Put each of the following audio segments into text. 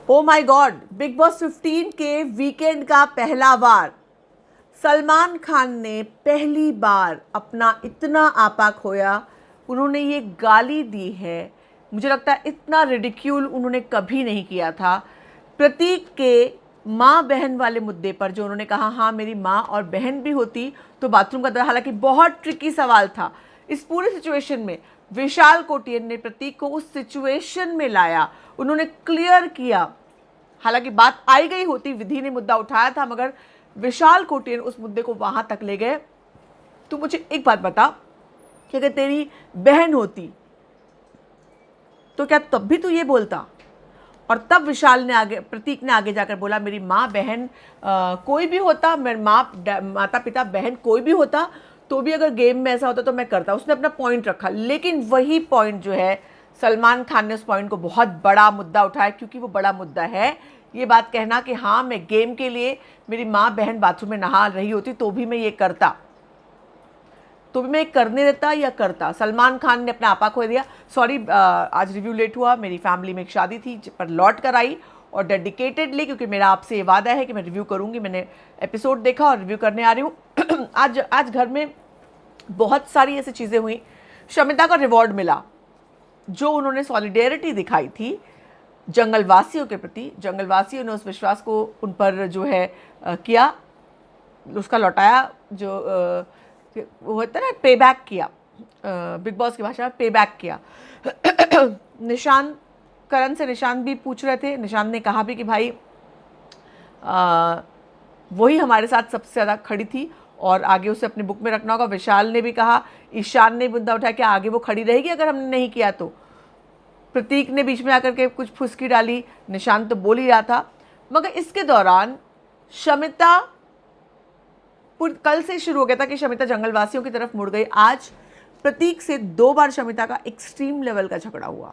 Oh my God, big boss 15 के weekend का पहला वार सलमान खान ने पहली बार अपना इतना आपा खोया। उन्होंने ये गाली दी है, मुझे लगता है इतना रिडिक्यूल उन्होंने कभी नहीं किया था। प्रतीक के माँ बहन वाले मुद्दे पर जो उन्होंने कहा, हाँ मेरी माँ और बहन भी होती तो बाथरूम का दर, हालांकि बहुत ट्रिकी सवाल था। इस पूरे सिचुएशन में विशाल कोटियन ने प्रतीक को उस सिचुएशन में लाया, उन्होंने क्लियर किया। हालांकि बात आई गई होती, विधि ने मुद्दा उठाया था, मगर विशाल कोटियन उस मुद्दे को वहां तक ले गए। तू मुझे एक बात बता कि अगर तेरी बहन होती तो क्या तब भी तू ये बोलता? और तब विशाल ने आगे, प्रतीक ने आगे जाकर बोला, मेरी माँ बहन कोई भी होता, मेरी माता पिता बहन कोई भी होता तो भी अगर गेम में ऐसा होता तो मैं करता। उसने अपना पॉइंट रखा, लेकिन वही पॉइंट जो है सलमान खान ने उस पॉइंट को बहुत बड़ा मुद्दा उठाया, क्योंकि वो बड़ा मुद्दा है ये बात कहना कि हाँ मैं गेम के लिए मेरी माँ बहन बाथरूम में नहा रही होती तो भी मैं ये करता, तो भी मैं करने देता या करता। सलमान खान ने अपना आपा खो दिया। सॉरी, आज रिव्यू लेट हुआ, मेरी फैमिली में एक शादी थी पर लौट कर आई और डेडिकेटेडली, क्योंकि मेरा आपसे ये वादा है कि मैं रिव्यू करूंगी। मैंने एपिसोड देखा और रिव्यू करने आ रही हूँ। आज घर में बहुत सारी ऐसी चीज़ें हुई। शमिता का रिवॉर्ड मिला, जो उन्होंने सॉलिडेरिटी दिखाई थी जंगलवासियों के प्रति। जंगलवासियों ने उस विश्वास को उन पर जो है किया, उसका लौटाया, जो वो होता है ना, पे बैक किया, बिग बॉस की भाषा में पे बैक किया। निशान, करण से निशान भी पूछ रहे थे, निशान ने कहा भी कि भाई वही हमारे साथ सबसे ज़्यादा खड़ी थी और आगे उसे अपनी बुक में रखना होगा। विशाल ने भी कहा, ईशान ने मुद्दा उठाया कि आगे वो खड़ी रहेगी अगर हमने नहीं किया तो। प्रतीक ने बीच में आकर के कुछ फुसकी डाली, निशान तो बोल ही रहा था। मगर इसके दौरान शमिता, कल से शुरू हो गया था कि शमिता जंगलवासियों की तरफ मुड़ गई। आज प्रतीक से 2 बार शमिता का एक्सट्रीम लेवल का झगड़ा हुआ,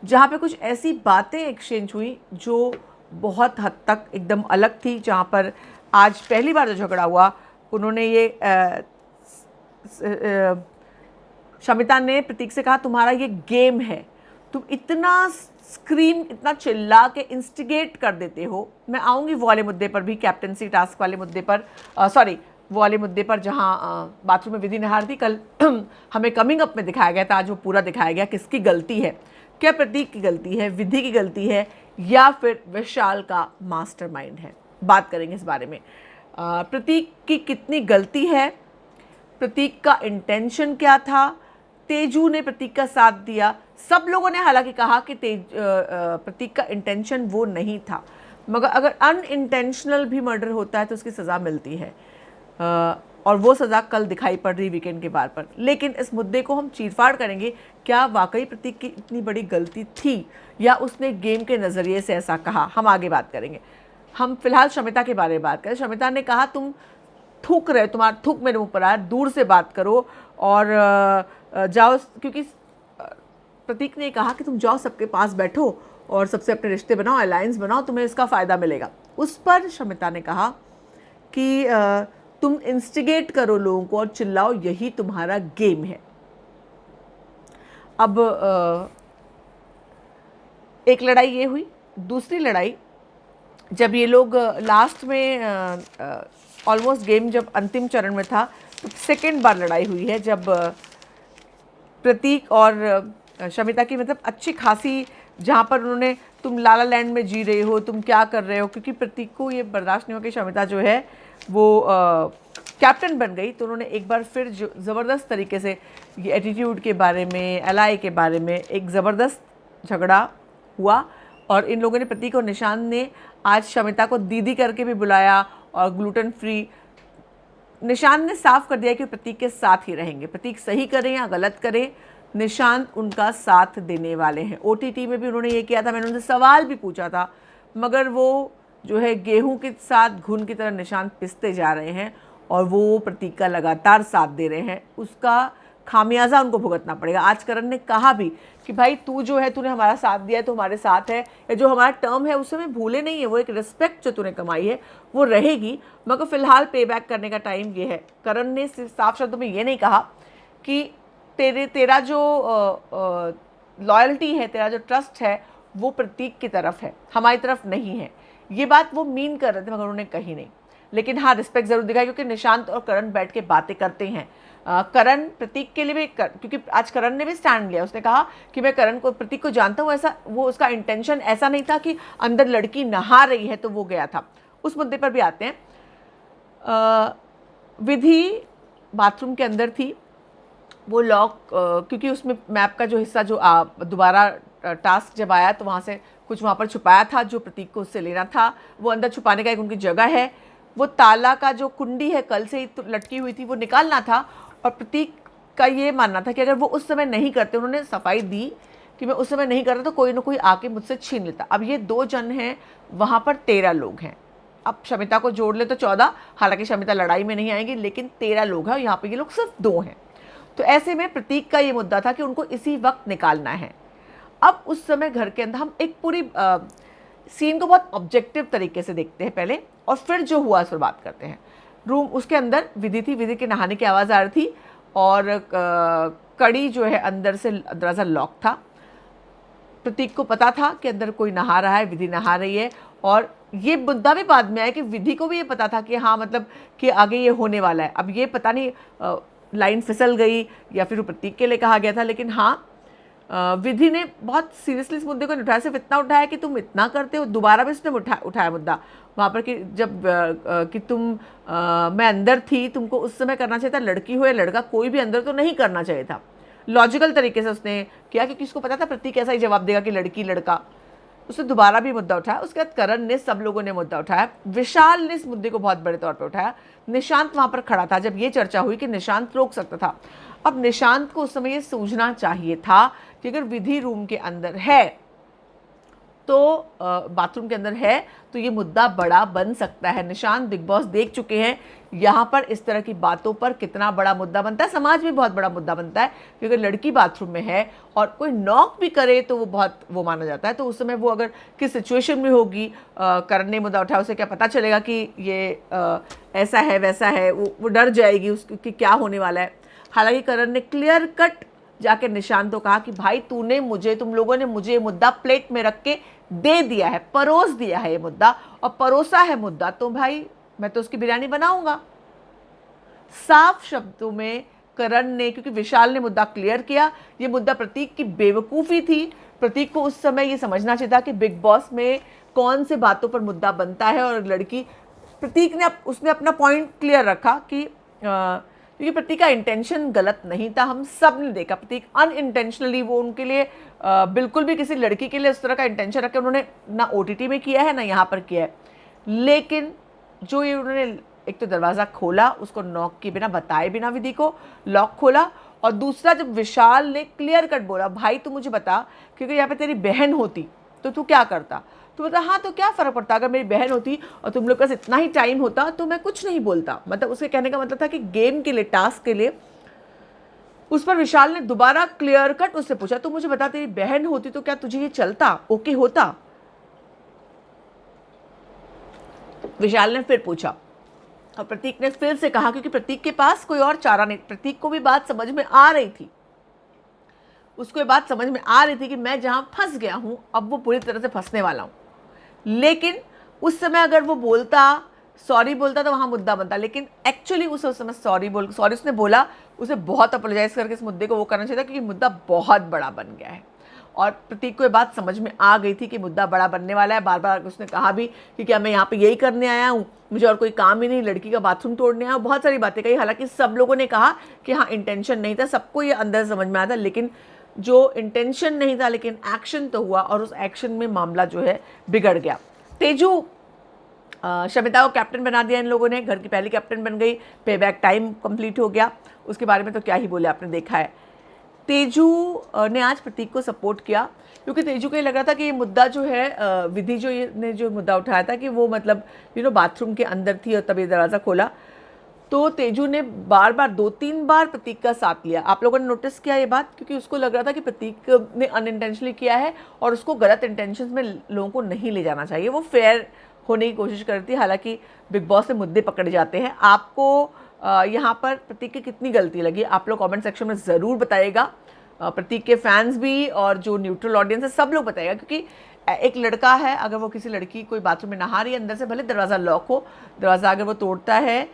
जहाँ पे कुछ ऐसी बातें एक्सचेंज हुई जो बहुत हद तक एकदम अलग थी। जहाँ पर आज पहली बार जो झगड़ा हुआ, उन्होंने ये शमिता ने प्रतीक से कहा, तुम्हारा ये गेम है, तुम इतना स्क्रीम, इतना चिल्ला के इंस्टिगेट कर देते हो। मैं आऊँगी वो वाले मुद्दे पर भी, कैप्टनसी टास्क वाले मुद्दे पर, सॉरी वो वाले मुद्दे पर जहाँ बाथरूम में विधि नहा रही थी। कल हमें कमिंग अप में दिखाया गया था, आज वो पूरा दिखाया गया किसकी गलती है। क्या प्रतीक की गलती है, विधि की गलती है, या फिर विशाल का मास्टरमाइंड है? बात करेंगे इस बारे में। प्रतीक की कितनी गलती है, प्रतीक का इंटेंशन क्या था, तेजू ने प्रतीक का साथ दिया। सब लोगों ने हालांकि कहा कि प्रतीक का इंटेंशन वो नहीं था, मगर अगर अनइंटेंशनल भी मर्डर होता है तो उसकी सज़ा मिलती है, और वो सज़ा कल दिखाई पड़ रही वीकेंड के बार पर। लेकिन इस मुद्दे को हम चीरफाड़ करेंगे, क्या वाकई प्रतीक की इतनी बड़ी गलती थी या उसने गेम के नज़रिए से ऐसा कहा, हम आगे बात करेंगे। हम फिलहाल शमिता के बारे में बात करें। शमिता ने कहा, तुम थूक रहे, तुम्हारा थूक मेरे मुँह पर आया, दूर से बात करो और जाओ, क्योंकि प्रतीक ने कहा कि तुम जाओ सबके पास बैठो और सबसे अपने रिश्ते बनाओ, अलायंस बनाओ, तुम्हें इसका फ़ायदा मिलेगा। उस पर शमिता ने कहा कि तुम इंस्टिगेट करो लोगों को और चिल्लाओ, यही तुम्हारा गेम है। अब एक लड़ाई ये हुई। दूसरी लड़ाई, जब ये लोग लास्ट में ऑलमोस्ट गेम जब अंतिम चरण में था, तो सेकेंड बार लड़ाई हुई है, जब प्रतीक और शमिता की मतलब अच्छी खासी, जहाँ पर उन्होंने, तुम लाला लैंड में जी रहे हो, तुम क्या कर रहे हो, क्योंकि प्रतीक को ये बर्दाश्त नहीं हो कि शमिता जो है वो कैप्टन बन गई। तो उन्होंने एक बार फिर जो ज़बरदस्त तरीके से ये एटीट्यूड के बारे में, एलआई के बारे में एक ज़बरदस्त झगड़ा हुआ, और इन लोगों ने, प्रतीक और निशान ने, आज शमिता को दीदी करके भी बुलाया और ग्लूटेन फ्री। निशान ने साफ कर दिया कि प्रतीक के साथ ही रहेंगे, प्रतीक सही करें या गलत करें, निशान उनका साथ देने वाले हैं। ओटीटी में भी उन्होंने ये किया था, मैंने उनसे सवाल भी पूछा था, मगर वो जो है गेहूं के साथ घुन की तरह निशान पिसते जा रहे हैं और वो प्रतीक का लगातार साथ दे रहे हैं। उसका खामियाजा उनको भुगतना पड़ेगा। आज करण ने कहा भी कि भाई तू जो है, तूने हमारा साथ दिया है तो हमारे साथ है, या जो हमारा टर्म है उसे मैं भूले नहीं है, वो एक रिस्पेक्ट जो तूने कमाई है वो रहेगी, मगर फिलहाल पे बैक करने का टाइम ये है। करण ने सिर्फ साफ शब्दों में ये नहीं कहा कि तेरा जो लॉयल्टी है, तेरा जो ट्रस्ट है, वो प्रतीक की तरफ है, हमारी तरफ नहीं है। ये बात वो मीन कर रहे थे मगर उन्होंने कही नहीं। लेकिन हाँ, रिस्पेक्ट जरूर दिखाई, क्योंकि निशांत और करण बैठ के बातें करते हैं। करण प्रतीक के लिए भी क्योंकि आज करण ने भी स्टैंड लिया, उसने कहा कि मैं करण को, प्रतीक को जानता हूँ, ऐसा वो उसका इंटेंशन ऐसा नहीं था कि अंदर लड़की नहा रही है तो वो गया था। उस मुद्दे पर भी आते हैं। विधि बाथरूम के अंदर थी, वो लॉक, क्योंकि उसमें मैप का जो हिस्सा जो दोबारा टास्क जब आया तो वहाँ से कुछ वहाँ पर छुपाया था जो प्रतीक को उससे लेना था। वो अंदर छुपाने का एक उनकी जगह है। वो ताला का जो कुंडी है कल से ही तो लटकी हुई थी, वो निकालना था। और प्रतीक का ये मानना था कि अगर वो उस समय नहीं करते, उन्होंने सफाई दी कि मैं उस समय नहीं करता तो कोई ना कोई आके मुझसे छीन लेता। अब ये 2 जन हैं, वहाँ पर 13 लोग हैं। अब शमिता को जोड़ ले तो 14, हालांकि शमिता लड़ाई में नहीं आएंगी, लेकिन 13 लोग हैं और यहाँ पे ये लोग सिर्फ 2 हैं। तो ऐसे में प्रतीक का ये मुद्दा था कि उनको इसी वक्त निकालना है। अब उस समय घर के अंदर हम एक पूरी सीन को बहुत ऑब्जेक्टिव तरीके से देखते हैं पहले, और फिर जो हुआ उस पर बात करते हैं। रूम, उसके अंदर विधि थी, विधि के नहाने की आवाज़ आ रही थी और कड़ी जो है अंदर से दरवाज़ा लॉक था। प्रतीक को पता था कि अंदर कोई नहा रहा है, विधि नहा रही है। और ये मुद्दा भी बाद में आया कि विधि को भी ये पता था कि हाँ, मतलब कि आगे ये होने वाला है। अब ये पता नहीं लाइन फिसल गई या फिर प्रतीक के लिए कहा गया था, लेकिन हाँ, विधि ने बहुत सीरियसली इस मुद्दे को नहीं उठाया। सिर्फ इतना उठाया कि तुम इतना करते हो। दोबारा भी उसने उठाया मुद्दा वहाँ पर कि जब कि तुम मैं अंदर थी, तुमको उस समय करना चाहिए था, लड़की हो या लड़का, कोई भी अंदर तो नहीं करना चाहिए था। लॉजिकल तरीके से उसने किया, क्योंकि उसको पता था प्रतीक ऐसा ही जवाब देगा कि लड़की लड़का। उसने दोबारा भी मुद्दा उठाया। उसके बाद करण ने, सब लोगों ने मुद्दा उठाया। विशाल ने इस मुद्दे को बहुत बड़े तौर पर उठाया। निशांत वहाँ पर खड़ा था जब ये चर्चा हुई कि निशांत रोक सकता था। अब निशांत को उस समय ये सूझना चाहिए था कि अगर विधि रूम के अंदर है तो बाथरूम के अंदर है तो ये मुद्दा बड़ा बन सकता है। निशांत बिग बॉस देख चुके हैं, यहाँ पर इस तरह की बातों पर कितना बड़ा मुद्दा बनता है, समाज में बहुत बड़ा मुद्दा बनता है। क्योंकि लड़की बाथरूम में है और कोई नॉक भी करे तो वो बहुत वो माना जाता है। तो उस समय वो अगर किस सिचुएशन में होगी, करण ने मुद्दा उठाया, उसे क्या पता चलेगा कि ये ऐसा है वैसा है, वो डर जाएगी उसकी क्या होने वाला है। हालांकि करण ने क्लियर कट जाके निशांत को कहा कि भाई तूने मुझे, तुम लोगों ने मुझे ये मुद्दा प्लेट में रख के दे दिया है, परोस दिया है ये मुद्दा, और परोसा है मुद्दा तो भाई मैं तो उसकी बिरयानी बनाऊंगा। साफ शब्दों में करण ने, क्योंकि विशाल ने मुद्दा क्लियर किया, ये मुद्दा प्रतीक की बेवकूफ़ी थी। प्रतीक को उस समय ये समझना चाहिए था कि बिग बॉस में कौन से बातों पर मुद्दा बनता है और लड़की। प्रतीक ने उसने अपना पॉइंट क्लियर रखा कि क्योंकि प्रतीक का इंटेंशन गलत नहीं था, हम सब ने देखा। प्रतीक अनइंटेंशनली, वो उनके लिए बिल्कुल भी किसी लड़की के लिए उस तरह का इंटेंशन रख के उन्होंने ना ओटीटी में किया है ना यहाँ पर किया है। लेकिन जो ये उन्होंने एक तो दरवाज़ा खोला, उसको नॉक के बिना, बताए बिना विधि को लॉक खोला, और दूसरा जब विशाल ने क्लियर कट बोला भाई तू मुझे बता, क्योंकि यहाँ पे तेरी बहन होती तो तू क्या करता, तो बता हाँ तो क्या फ़र्क पड़ता, अगर मेरी बहन होती और तुम लोग के पास इतना ही टाइम होता तो मैं कुछ नहीं बोलता। मतलब उसके कहने का मतलब था कि गेम के लिए, टास्क के लिए। उस पर विशाल ने दोबारा क्लियर कट उससे पूछा, तो मुझे बता तेरी बहन होती तो क्या तुझे ये चलता, ओके होता? विशाल ने फिर पूछा और प्रतीक ने फिर से कहा, क्योंकि प्रतीक के पास कोई और चारा नहीं। प्रतीक को भी बात समझ में आ रही थी, उसको ये बात समझ में आ रही थी कि मैं जहां फंस गया हूं अब वो पूरी तरह से फंसने वाला हूं। लेकिन उस समय अगर वो बोलता, सॉरी बोलता, तो वहाँ मुद्दा बनता। लेकिन एक्चुअली उस समय सॉरी उसने बोला, उसे बहुत अपोलोजाइज करके इस मुद्दे को वो करना चाहिए था, क्योंकि मुद्दा बहुत बड़ा बन गया है। और प्रतीक को ये बात समझ में आ गई थी कि मुद्दा बड़ा बनने वाला है। बार बार उसने कहा भी कि क्या मैं यहाँ पे यही करने आया हूँ, मुझे और कोई काम ही नहीं, लड़की का बाथरूम तोड़ने आया हूँ, बहुत सारी बातें कही। हालांकि सब लोगों ने कहा कि हाँ इंटेंशन नहीं था, सबको ये अंदर समझ में आया था। लेकिन जो इंटेंशन नहीं था लेकिन एक्शन तो हुआ, और उस एक्शन में मामला जो है बिगड़ गया। तेजू, शमिता को कैप्टन बना दिया इन लोगों ने, घर की पहली कैप्टन बन गई, पे बैक टाइम कंप्लीट हो गया। उसके बारे में तो क्या ही बोले, आपने देखा है। तेजू ने आज प्रतीक को सपोर्ट किया, क्योंकि तेजू को ये लग रहा था कि ये मुद्दा जो है, विधि जो ये ने जो मुद्दा उठाया था कि वो मतलब बाथरूम के अंदर थी और तभी दरवाज़ा खोला, तो तेजू ने बार बार 2-3 बार प्रतीक का साथ लिया। आप लोगों ने नोटिस किया ये बात, क्योंकि उसको लग रहा था कि प्रतीक ने अनइंटेंशनली किया है और उसको गलत इंटेंशंस में लोगों को नहीं ले जाना चाहिए। वो फेयर होने की कोशिश करती है। हालांकि बिग बॉस से मुद्दे पकड़े जाते हैं। आपको यहाँ पर प्रतीक की कितनी गलती लगी, आप लोग कमेंट सेक्शन में ज़रूर बताइएगा। प्रतीक के फैंस भी और जो न्यूट्रल ऑडियंस है सब लोग बताएगा, क्योंकि एक लड़का है, अगर वो किसी लड़की कोई बाथरूम में नहा रही है, अंदर से भले दरवाज़ा लॉक हो, दरवाज़ा अगर वो तोड़ता है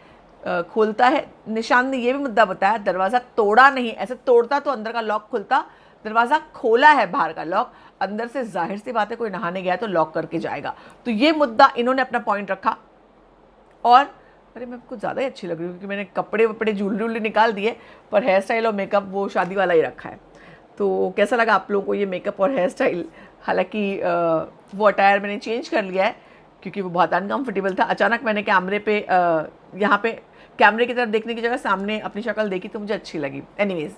खोलता है, निशांत ने ये भी मुद्दा बताया, दरवाज़ा तोड़ा नहीं, ऐसे तोड़ता तो अंदर का लॉक खुलता, दरवाज़ा खोला है बाहर का लॉक, अंदर से जाहिर सी बात है कोई नहाने गया तो लॉक करके जाएगा। तो ये मुद्दा इन्होंने अपना पॉइंट रखा। और अरे मैं कुछ ज़्यादा ही अच्छी लग रही हूँ क्योंकि मैंने कपड़े वपड़े ज्वेलरी वूलरी निकाल दिए, पर हेयर स्टाइल और मेकअप वो शादी वाला ही रखा है। तो कैसा लगा आप लोगों को ये मेकअप और हेयर स्टाइल? हालांकि वो अटायर मैंने चेंज कर लिया है क्योंकि वो बहुत अनकम्फर्टेबल था। अचानक मैंने कैमरे पे यहाँ पे कैमरे की तरफ देखने की जगह सामने अपनी शक्ल देखी तो मुझे अच्छी लगी। एनीवेज,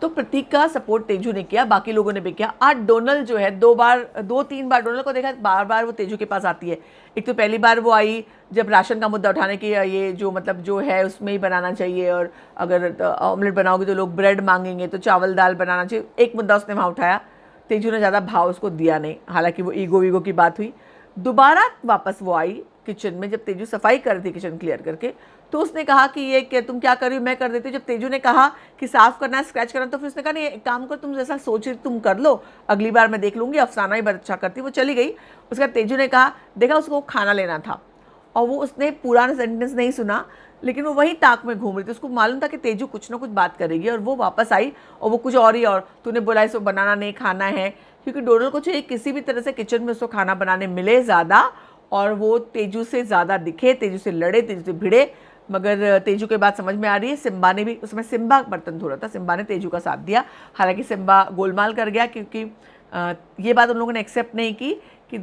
तो प्रतीक का सपोर्ट तेजू ने किया, बाकी लोगों ने भी किया। आज डोनल जो है 2-3 बार डोनल को देखा, बार बार वो तेजू के पास आती है। एक तो पहली बार वो आई जब राशन का मुद्दा उठाने की, ये जो मतलब जो है उसमें ही बनाना चाहिए, और अगर ऑमलेट बनाओगे तो लोग ब्रेड मांगेंगे तो चावल दाल बनाना चाहिए, एक मुद्दा उसने वहाँ उठाया। तेजू ने ज़्यादा भाव उसको दिया नहीं, हालांकि वो ईगो वीगो की बात हुई। दोबारा वापस वो आई किचन में जब तेजू सफाई कर रही थी किचन क्लियर करके, तो उसने कहा कि ये क्या तुम क्या कर रही हो, मैं कर देती हूँ। जब तेजू ने कहा कि साफ करना है, स्क्रैच करना, तो फिर उसने कहा नहीं एक काम कर, तुम जैसा सोच रही तुम कर लो, अगली बार मैं देख लूँगी, अफसाना ही बहुत अच्छा करती। वो चली गई। उसके बाद तेजू ने कहा, देखा उसको खाना लेना था, और वो उसने पूरा सेंटेंस नहीं सुना, लेकिन वो वहीं ताक में घूम रही थी। उसको मालूम था कि तेजू कुछ ना कुछ बात करेगी, और वो वापस आई और वो कुछ और ही, और तूने बोला इसको बनाना नहीं खाना है, क्योंकि डोनल को चाहिए किसी भी तरह से किचन में उसको खाना बनाने मिले ज़्यादा, और वो तेजू से ज़्यादा दिखे, तेजू से लड़े, तेजू से भिड़े। मगर तेजू के बाद समझ में आ रही है, सिम्बा ने भी, उसमें सिम्बा बर्तन धो रहा था, सिम्बा ने तेजू का साथ दिया। हालांकि सिम्बा गोलमाल कर गया, क्योंकि ये बात उन लोगों ने एक्सेप्ट नहीं की कि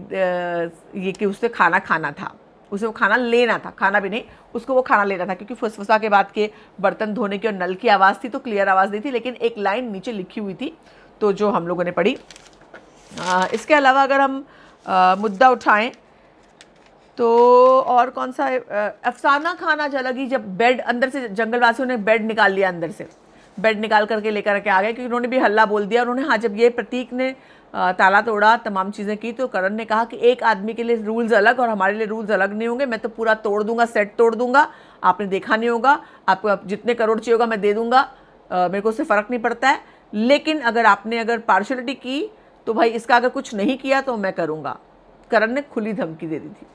ये कि उससे खाना खाना था, उसे वो खाना लेना था, खाना भी नहीं, उसको वो खाना लेना था, क्योंकि फुसफुसा के बाद के बर्तन धोने की और नल की आवाज़ थी तो क्लियर आवाज़ नहीं थी, लेकिन एक लाइन नीचे लिखी हुई थी, तो जो हम लोगों ने पढ़ी। इसके अलावा अगर हम मुद्दा उठाएं तो और कौन सा है? अफसाना खाना जलगी, जब बेड अंदर से जंगलवासियों ने बेड निकाल लिया, अंदर से बेड निकाल करके लेकर के आ गए, क्योंकि उन्होंने भी हल्ला बोल दिया उन्होंने। हाँ, जब ये प्रतीक ने ताला तोड़ा, तमाम चीज़ें की, तो करण ने कहा कि एक आदमी के लिए रूल्स अलग और हमारे लिए रूल्स अलग नहीं होंगे, मैं तो पूरा तोड़ दूंगा, सेट तोड़ दूंगा, आपने देखा नहीं होगा, आपको जितने करोड़ चाहिए होगा मैं दे दूंगा, मेरे को उससे फ़र्क नहीं पड़ता है, लेकिन अगर पार्शलिटी की तो भाई इसका अगर कुछ नहीं किया तो मैं करूँगा। करण ने खुली धमकी दे दी थी।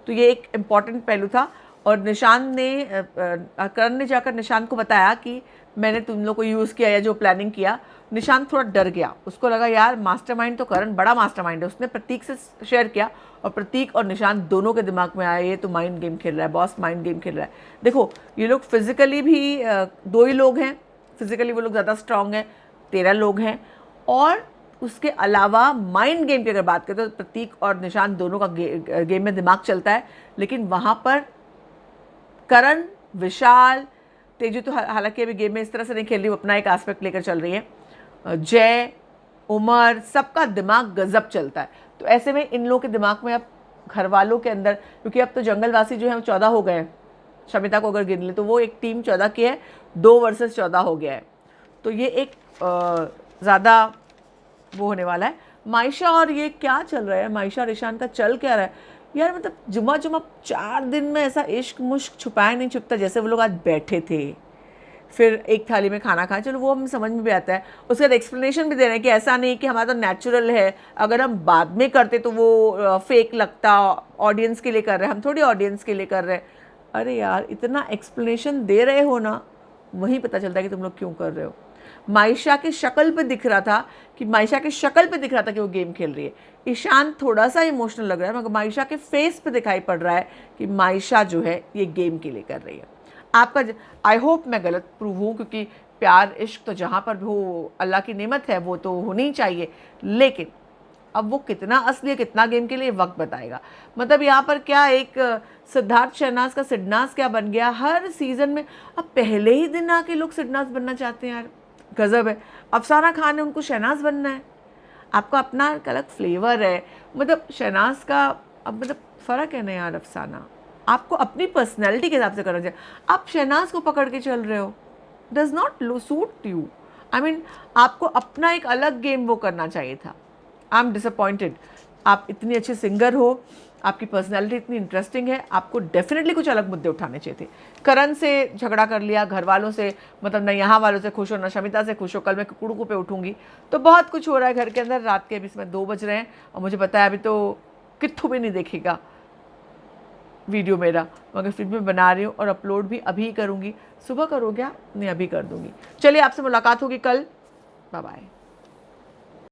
तो ये एक इम्पॉर्टेंट पहलू था। और निशांत ने करण ने जाकर निशांत को बताया कि मैंने तुम लोग को यूज़ किया या जो प्लानिंग किया। निशांत थोड़ा डर गया, उसको लगा यार मास्टरमाइंड तो करण बड़ा मास्टरमाइंड है। उसने प्रतीक से शेयर किया और प्रतीक और निशांत दोनों के दिमाग में आया ये तो माइंड गेम खेल रहा है, बॉस माइंड गेम खेल रहा है। देखो ये लोग फिजिकली भी दो ही लोग हैं, फिजिकली वो लोग ज़्यादा स्ट्रांग हैं, 13 लोग हैं, और उसके अलावा माइंड गेम की अगर बात करें तो प्रतीक और निशांत दोनों का गेम में दिमाग चलता है, लेकिन वहाँ पर करण, विशाल, तेजू तो हालांकि अभी गेम में इस तरह से नहीं खेल रही, वो अपना एक एस्पेक्ट लेकर चल रही है, जय, उमर, सबका दिमाग गजब चलता है। तो ऐसे में इन लोगों के दिमाग में अब घर वालों के अंदर, क्योंकि अब तो जंगलवासी जो है वो 14 हो गए हैं, शमिता को अगर गिन ले तो वो एक टीम 14 की है, 2 वर्सेस 14 हो गया है, तो ये एक ज़्यादा वो होने वाला है। मायशा और ये क्या चल रहा है, मायशा और ईशान का चल क्या रहा है यार, मतलब जुमा 4 दिन में ऐसा इश्क मुश्क छुपाया नहीं छुपता, जैसे वो लोग आज बैठे थे, फिर एक थाली में खाना खाएं, चलो वो हमें समझ में भी आता है। उसके बाद एक्सप्लेनेशन भी दे रहे हैं कि ऐसा नहीं कि हमारा तो नेचुरल है, अगर हम बाद में करते तो वो फेक लगता, ऑडियंस के लिए कर रहे हैं, हम थोड़ी ऑडियंस के लिए कर रहे हैं। अरे यार इतना एक्सप्लेनेशन दे रहे हो ना, वहीं पता चलता है कि तुम लोग क्यों कर रहे हो। मायशा की शक्ल पे दिख रहा था कि वो गेम खेल रही है। ईशान थोड़ा सा इमोशनल लग रहा है, मगर मायशा के फेस पे दिखाई पड़ रहा है कि मायशा जो है ये गेम के लिए कर रही है। आपका आई होप मैं गलत प्रूव हूँ, क्योंकि प्यार इश्क तो जहाँ पर भी हो अल्लाह की नेमत है, वो तो होनी ही चाहिए, लेकिन अब वो कितना असली है कितना गेम के लिए वक्त बताएगा। मतलब यहाँ पर क्या एक सिद्धार्थ शहनाज का सिडनाज क्या बन गया हर सीज़न में। अब पहले ही दिन आके लोग सिडनाज बनना चाहते हैं यार, गज़ब है। अफसाना खान है, उनको शहनाज बनना है। आपका अपना एक अलग फ्लेवर है, मतलब शहनाज का अब मतलब फ़र्क है ना यार। अफसाना आपको अपनी पर्सनैलिटी के हिसाब से करना चाहिए, आप शहनाज को पकड़ के चल रहे हो, does not suit you. I mean आपको अपना एक अलग गेम वो करना चाहिए था। I am disappointed. आप इतनी अच्छी सिंगर हो, आपकी पर्सनैलिटी इतनी इंटरेस्टिंग है, आपको डेफिनेटली कुछ अलग मुद्दे उठाने चाहिए थे। करण से झगड़ा कर लिया, घर वालों से, मतलब न यहाँ वालों से खुश हो न शमिता से खुश हो, कल मैं कुड़कू पे उठूंगी। तो बहुत कुछ हो रहा है घर के अंदर। रात के अभी इसमें 2 बज रहे हैं और मुझे पता है अभी तो कित्थू भी नहीं देखेगा वीडियो मेरा, मगर फिर मैं बना रही हूँ और अपलोड भी अभी करूँगी। सुबह करो क्या? नहीं, अभी कर दूँगी। चलिए, आपसे मुलाकात होगी कल। Bye bye.